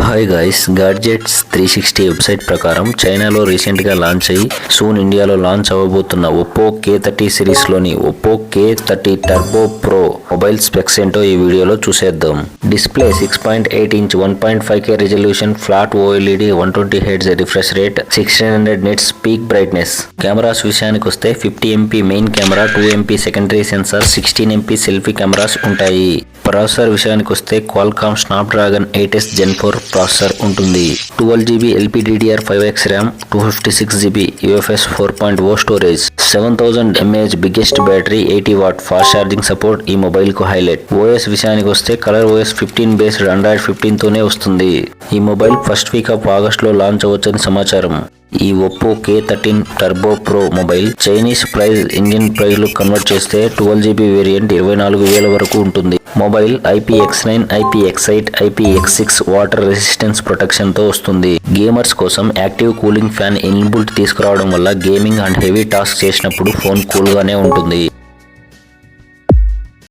Hi guys, gadgets 360 website ప్రకారం చైనాలో రీసెంట్గా లాంచ్ అయ్యి సూన్ ఇండియాలో లాంచ్ అవ్వబోతున్న ఒప్పో K30 సిరీస్లోని Oppo K30 turbo pro mobile specs ఏంటో ఈ వీడియోలో చూసేద్దాం. Display 6.8 inch 1.5K resolution, flat OLED, 120 Hz refresh rate, 1600 nits peak brightness. Cameras విషయానికి వస్తే 50MP main camera, 2MP secondary sensor, 16MP selfie cameras ఉంటాయి. Processor విషయానికి వస్తే Qualcomm Snapdragon 8S Gen 4 processor ఉంటుంది. 12GB LPDDR5X RAM, 256GB UFS 4.0 storage, 7000 mAh biggest battery, 80W fast charging support ఈ mobile కు highlight. OS విషయానికి వస్తే colour OS 15 based Android 15 తోనే వస్తుంది. ఈ mobile first week off August లో లాంచ్ అవ్వచ్చని సమాచారం. ఈ Oppo K30 turbo pro mobile Chinese price Indian price లో కన్వర్ట్ చేస్తే 12GB వేరియంట్ 24,000 వరకు ఉంటుంది. Mobile IPX9, IPX8, IPX6 water resistance protection తో వస్తుంది. గేమర్స్ కోసం యాక్టివ్ కూలింగ్ ఫ్యాన్ ఇన్బుల్ట్ తీసుకురావడం వల్ల గేమింగ్ అండ్ హెవీ టాస్క్ చేసినప్పుడు ఫోన్ కూల్ గానే ఉంటుంది.